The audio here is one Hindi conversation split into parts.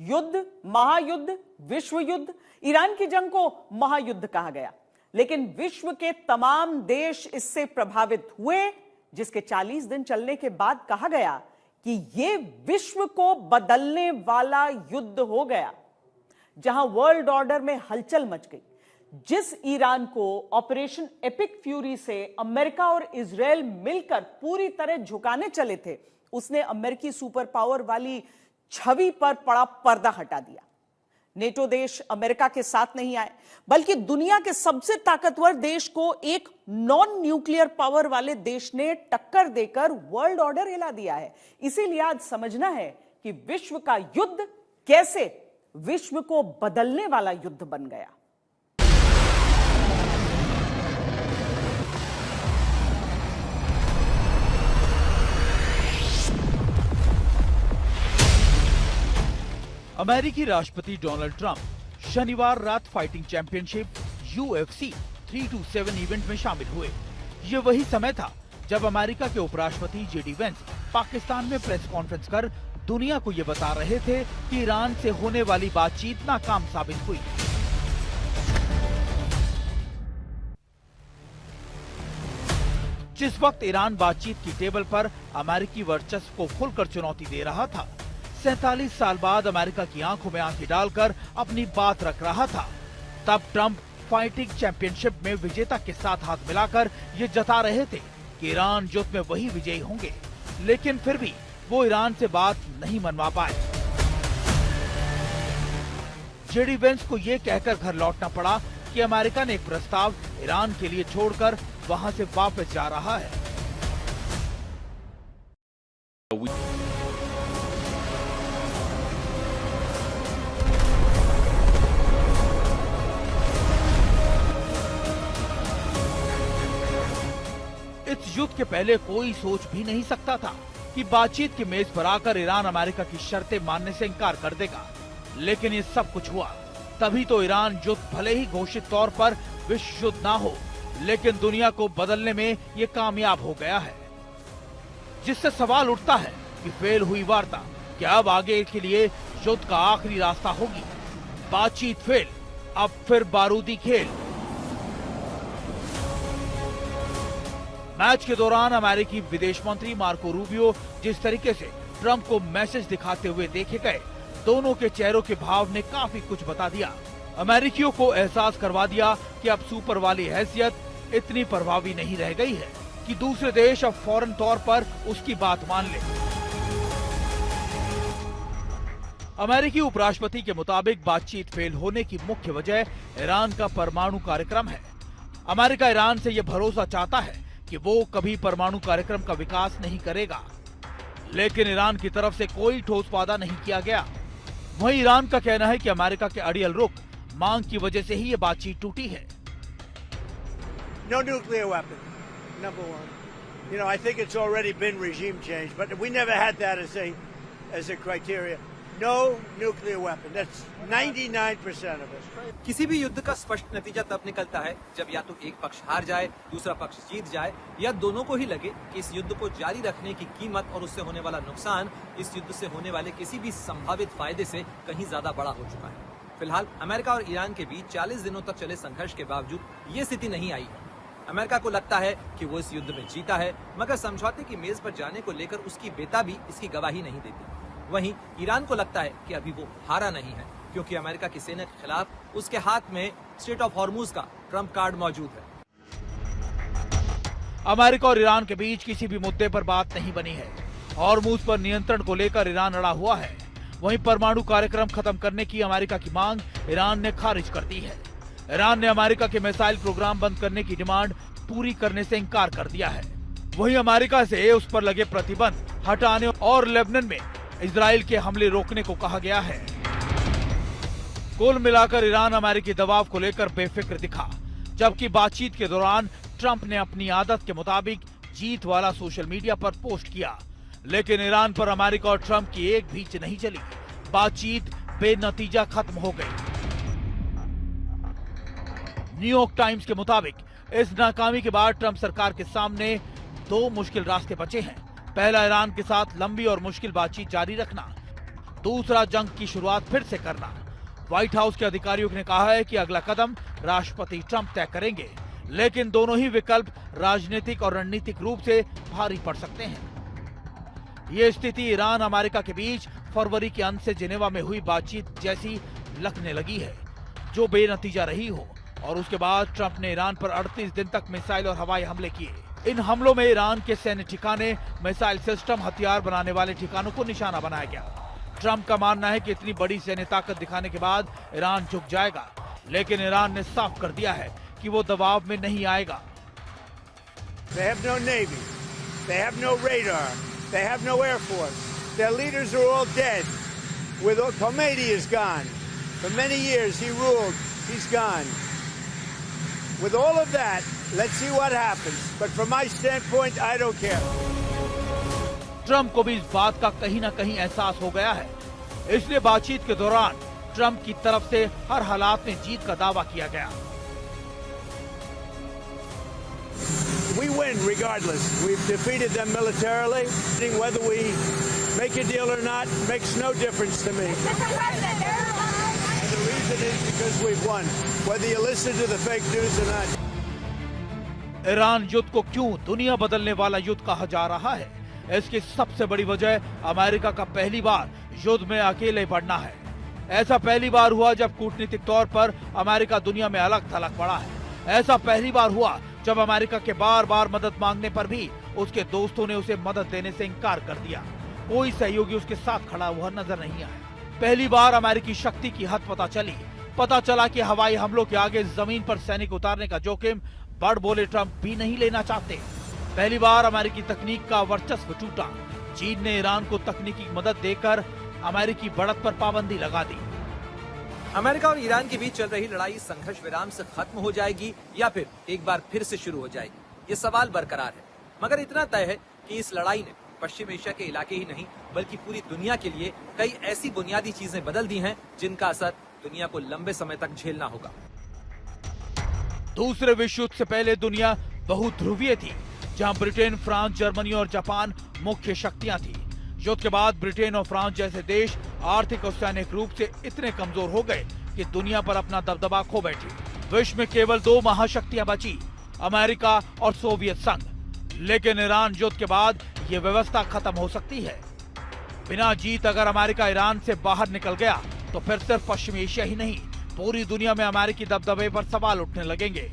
युद्ध, महायुद्ध, विश्व युद्ध, ईरान की जंग को महायुद्ध कहा गया, लेकिन विश्व के तमाम देश इससे प्रभावित हुए, जिसके 40 दिन चलने के बाद कहा गया कि यह विश्व को बदलने वाला युद्ध हो गया, जहां वर्ल्ड ऑर्डर में हलचल मच गई। जिस ईरान को ऑपरेशन एपिक फ्यूरी से अमेरिका और इजराइल मिलकर पूरी तरह झुकाने चले थे, उसने अमेरिकी सुपर पावर वाली छवि पर पड़ा पर्दा हटा दिया। नेटो देश अमेरिका के साथ नहीं आए, बल्कि दुनिया के सबसे ताकतवर देश को एक नॉन न्यूक्लियर पावर वाले देश ने टक्कर देकर वर्ल्ड ऑर्डर हिला दिया है। इसीलिए आज समझना है कि विश्व का युद्ध कैसे विश्व को बदलने वाला युद्ध बन गया। अमेरिकी राष्ट्रपति डोनाल्ड ट्रंप शनिवार रात फाइटिंग चैंपियनशिप UFC 327 इवेंट में शामिल हुए। ये वही समय था जब अमेरिका के उपराष्ट्रपति जेडी वेंस पाकिस्तान में प्रेस कॉन्फ्रेंस कर दुनिया को ये बता रहे थे कि ईरान से होने वाली बातचीत नाकाम साबित हुई। जिस वक्त ईरान बातचीत की टेबल पर अमेरिकी वर्चस्व को खुलकर चुनौती दे रहा था, 47 साल बाद अमेरिका की आंखों में आंखें डालकर अपनी बात रख रहा था, तब ट्रंप फाइटिंग चैंपियनशिप में विजेता के साथ हाथ मिलाकर ये जता रहे थे कि ईरान युद्ध में वही विजयी होंगे। लेकिन फिर भी वो ईरान से बात नहीं मनवा पाए। जेडी वेंस को ये कहकर घर लौटना पड़ा कि अमेरिका ने एक प्रस्ताव ईरान के लिए छोड़कर वहां से वापस जा रहा है। इस युद्ध के पहले कोई सोच भी नहीं सकता था कि बातचीत की मेज पर आकर ईरान अमेरिका की शर्तें मानने से इनकार कर देगा। लेकिन ये सब कुछ हुआ तभी तो ईरान युद्ध भले ही घोषित तौर पर विश्व युद्ध ना हो, लेकिन दुनिया को बदलने में ये कामयाब हो गया है। जिससे सवाल उठता है कि फेल हुई वार्ता क्या अब आगे के लिए युद्ध का आखिरी रास्ता होगी? बातचीत फेल, अब फिर बारूदी खेल। मैच के दौरान अमेरिकी विदेश मंत्री मार्को रूबियो जिस तरीके से ट्रंप को मैसेज दिखाते हुए देखे गए, दोनों के चेहरों के भाव ने काफी कुछ बता दिया। अमेरिकियों को एहसास करवा दिया कि अब सुपर वाली हैसियत इतनी प्रभावी नहीं रह गई है कि दूसरे देश अब फौरन तौर पर उसकी बात मान ले। अमेरिकी उपराष्ट्रपति के मुताबिक बातचीत फेल होने की मुख्य वजह ईरान का परमाणु कार्यक्रम है। अमेरिका ईरान से यह भरोसा चाहता है कि वो कभी परमाणु कार्यक्रम का विकास नहीं करेगा, लेकिन ईरान की तरफ से कोई ठोस वादा नहीं किया गया। वहीं ईरान का कहना है कि अमेरिका के अड़ियल रुख मांग की वजह से ही ये बातचीत टूटी है। No nuclear weapon, number one. You know, I think it's already been regime change, but we never had that as a criteria. No nuclear weapon. That's 99% of it. किसी भी युद्ध का स्पष्ट नतीजा तब निकलता है जब या तो एक पक्ष हार जाए, दूसरा पक्ष जीत जाए, या दोनों को ही लगे कि इस युद्ध को जारी रखने की कीमत और उससे होने वाला नुकसान इस युद्ध से होने वाले किसी भी संभावित फायदे से कहीं ज्यादा बड़ा हो चुका है। फिलहाल अमेरिका और ईरान के बीच 40 दिनों तक चले संघर्ष के बावजूद ये स्थिति नहीं आई है। अमेरिका को लगता है कि वो इस युद्ध में जीता है, मगर समझौते की मेज पर जाने को लेकर उसकी बेताबी इसकी गवाही नहीं देती। वहीं ईरान को लगता है कि अभी वो हारा नहीं है, क्योंकि अमेरिका की सेना के खिलाफ उसके हाथ में स्ट्रेट ऑफ हॉर्मुज का ट्रम्प कार्ड मौजूद है। अमेरिका और ईरान के बीच किसी भी मुद्दे पर बात नहीं बनी है। हॉर्मुज पर नियंत्रण को लेकर ईरान अड़ा हुआ है। वहीं परमाणु कार्यक्रम खत्म करने की अमेरिका की मांग ईरान ने खारिज कर दी है। ईरान ने अमेरिका के मिसाइल प्रोग्राम बंद करने की डिमांड पूरी करने से इनकार कर दिया है। वहीं अमेरिका से उस पर लगे प्रतिबंध हटाने और लेबनान में इजराइल के हमले रोकने को कहा गया है। कुल मिलाकर ईरान अमेरिकी दबाव को लेकर बेफिक्र दिखा, जबकि बातचीत के दौरान ट्रंप ने अपनी आदत के मुताबिक जीत वाला सोशल मीडिया पर पोस्ट किया। लेकिन ईरान पर अमेरिका और ट्रंप की एक भी नहीं चली। बातचीत बेनतीजा खत्म हो गई। न्यूयॉर्क टाइम्स के मुताबिक इस नाकामी के बाद ट्रंप सरकार के सामने दो मुश्किल रास्ते बचे हैं। पहला, ईरान के साथ लंबी और मुश्किल बातचीत जारी रखना। दूसरा जंग की शुरुआत फिर से करना। व्हाइट हाउस के अधिकारियों ने कहा है कि अगला कदम राष्ट्रपति ट्रंप तय करेंगे, लेकिन दोनों ही विकल्प राजनीतिक और रणनीतिक रूप से भारी पड़ सकते हैं। ये स्थिति ईरान अमेरिका के बीच फरवरी के अंत से जिनेवा में हुई बातचीत जैसी लगने लगी है, जो बेनतीजा रही हो। और उसके बाद ट्रंप ने ईरान पर 38 दिन तक मिसाइल और हवाई हमले किए। इन हमलों में ईरान के सैन्य ठिकाने, मिसाइल सिस्टम, हथियार बनाने वाले ठिकानों को निशाना बनाया गया। ट्रंप का मानना है कि इतनी बड़ी सैन्य ताकत दिखाने के बाद ईरान झुक जाएगा, लेकिन ईरान ने साफ कर दिया है कि वो दबाव में नहीं आएगा। They have no navy. They have no radar. They have no air force. Their leaders are all dead. Khomeini is gone. For many years he ruled. He's gone. With all of that, let's see what happens. But from my standpoint, I don't care. Trump को भी इस बात का कहीं ना कहीं एहसास हो गया है, इसलिए बातचीत के दौरान ट्रंप की तरफ से हर हालात में जीत का दावा किया गया। We win regardless. We've defeated them militarily. Whether we make a deal or not makes no difference to me. And the reason is because we've won. Whether you listen to the fake news or not. Iran युद्ध को क्यों दुनिया बदलने वाला युद्ध कहा जा रहा है? इसकी सबसे बड़ी वजह अमेरिका का पहली बार युद्ध में अकेले पड़ना है। ऐसा पहली बार हुआ जब कूटनीतिक तौर पर अमेरिका दुनिया में अलग थलग पड़ा है। ऐसा पहली बार हुआ जब अमेरिका के बार बार मदद मांगने पर भी उसके दोस्तों ने उसे मदद देने से इनकार कर दिया। कोई सहयोगी उसके साथ खड़ा हुआ नजर नहीं आया। पहली बार अमेरिकी शक्ति की हद पता चला कि हवाई हमलों के आगे जमीन पर सैनिक उतारने का जोखिम बड़ बोले ट्रंप भी नहीं लेना चाहते। पहली बार अमेरिकी तकनीक का वर्चस्व टूटा। चीन ने ईरान को तकनीकी मदद देकर अमेरिकी बढ़त पर पाबंदी लगा दी। अमेरिका और ईरान के बीच चल रही लड़ाई संघर्ष विराम से खत्म हो जाएगी या फिर एक बार फिर से शुरू हो जाएगी, ये सवाल बरकरार है। मगर इतना तय है कि इस लड़ाई ने पश्चिम एशिया के इलाके ही नहीं बल्कि पूरी दुनिया के लिए कई ऐसी बुनियादी चीजें बदल दी हैं जिनका असर दुनिया को लंबे समय तक झेलना होगा। दूसरे विश्व युद्ध से पहले दुनिया बहुध्रुवीय थी, जहां ब्रिटेन, फ्रांस, जर्मनी और जापान मुख्य शक्तियां थी। युद्ध के बाद ब्रिटेन और फ्रांस जैसे देश आर्थिक और सैनिक रूप से इतने कमजोर हो गए कि दुनिया पर अपना दबदबा खो बैठे। विश्व में केवल 2 महाशक्तियां बची, अमेरिका और सोवियत संघ। लेकिन ईरान युद्ध के बाद ये व्यवस्था खत्म हो सकती है। बिना जीत अगर अमेरिका ईरान से बाहर निकल गया तो फिर सिर्फ पश्चिम एशिया ही नहीं, पूरी दुनिया में अमेरिकी दबदबे पर सवाल उठने लगेंगे।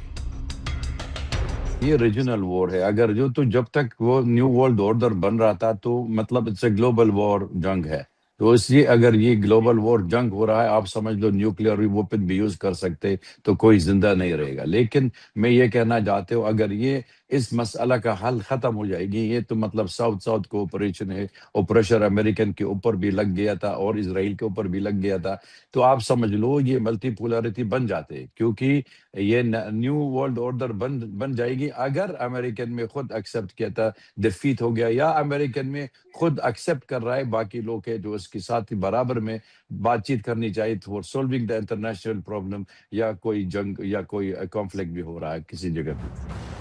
ये रीजनल वॉर है। अगर जो तो जब तक वो न्यू वर्ल्ड ऑर्डर बन रहा था तो मतलब इट्स ए ग्लोबल वॉर जंग है। तो इसलिए अगर ये ग्लोबल वॉर जंग हो रहा है, आप समझ लो न्यूक्लियर वेपन भी यूज कर सकते तो कोई जिंदा नहीं रहेगा। लेकिन मैं ये कहना चाहते हूँ, अगर ये इस मसला का हल खत्म हो जाएगी, ये तो मतलब साउथ साउथ कोऑपरेशन है और प्रेशर अमेरिकन के ऊपर भी लग गया था और इजराइल के ऊपर भी लग गया था, तो आप समझ लो ये मल्टीपोलरिटी बन जाते, क्योंकि ये न्यू वर्ल्ड ऑर्डर बन जाएगी अगर अमेरिकन में खुद एक्सेप्ट किया था डिफीट हो गया, या अमेरिकन में खुद एक्सेप्ट कर रहा है बाकी लोग है जो इसके साथ ही बराबर में बातचीत करनी चाहिए for solving the international problem, या कोई जंग या कोई कॉन्फ्लिक्ट भी हो रहा है किसी जगह पे।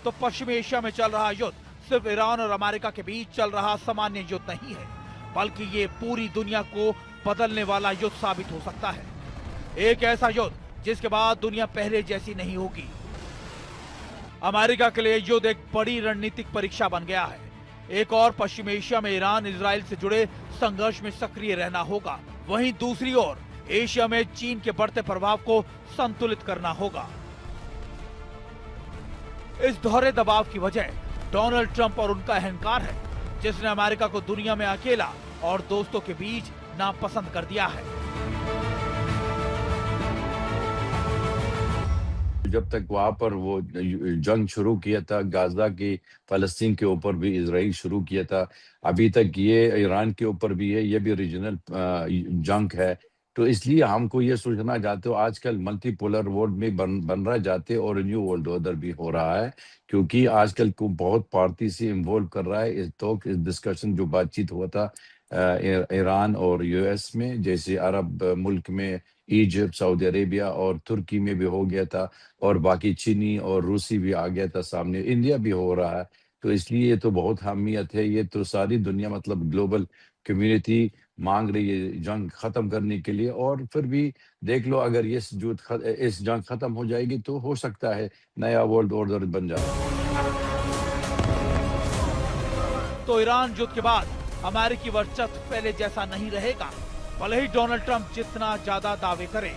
तो पश्चिम एशिया में चल रहा युद्ध सिर्फ ईरान और अमेरिका के बीच चल रहा सामान्य युद्ध नहीं है, बल्कि ये पूरी दुनिया को बदलने वाला युद्ध साबित हो सकता है। एक ऐसा युद्ध जिसके बाद दुनिया पहले जैसी नहीं होगी। अमेरिका के लिए युद्ध एक बड़ी रणनीतिक परीक्षा बन गया है। एक और पश्चिम एशिया में ईरान इजराइल से जुड़े संघर्ष में सक्रिय रहना होगा। वहीं दूसरी ओर एशिया में चीन के बढ़ते प्रभाव को संतुलित करना होगा। इस दोहरे दबाव की वजह डोनाल्ड ट्रंप और उनका अहंकार है, जिसने अमेरिका को दुनिया में अकेला और दोस्तों के बीच नापसंद कर दिया है। जब तक वहां पर वो जंग शुरू किया था गाजा की, फलस्तीन के ऊपर भी इजराइल शुरू किया था, अभी तक ये ईरान के ऊपर भी है, ये भी रीजनल जंग है। तो इसलिए हमको ये सोचना चाहते हो आजकल मल्टीपोलर वर्ल्ड में बन रहा जाते और न्यू वर्ल्ड ऑर्डर भी हो रहा है, क्योंकि आजकल को बहुत पार्टी से इन्वॉल्व कर रहा है इस डिस्कशन जो बातचीत हुआ था ईरान और यूएस में, जैसे अरब मुल्क में इजिप्ट, सऊदी अरेबिया और तुर्की में भी हो गया था, और बाकी चीनी और रूसी भी आ गया था सामने, इंडिया भी हो रहा है। तो इसलिए ये तो बहुत अहमियत है। ये तो सारी दुनिया मतलब ग्लोबल कम्युनिटी मांग रही है जंग खत्म करने के लिए। और फिर भी देख लो, अगर इस जंग खत्म हो जाएगी तो हो सकता है नया वर्ल्ड ऑर्डर बन जाए। तो ईरान युद्ध के बाद अमेरिकी वर्चस्व पहले जैसा नहीं रहेगा, भले ही डोनाल्ड ट्रंप जितना ज्यादा दावे करे।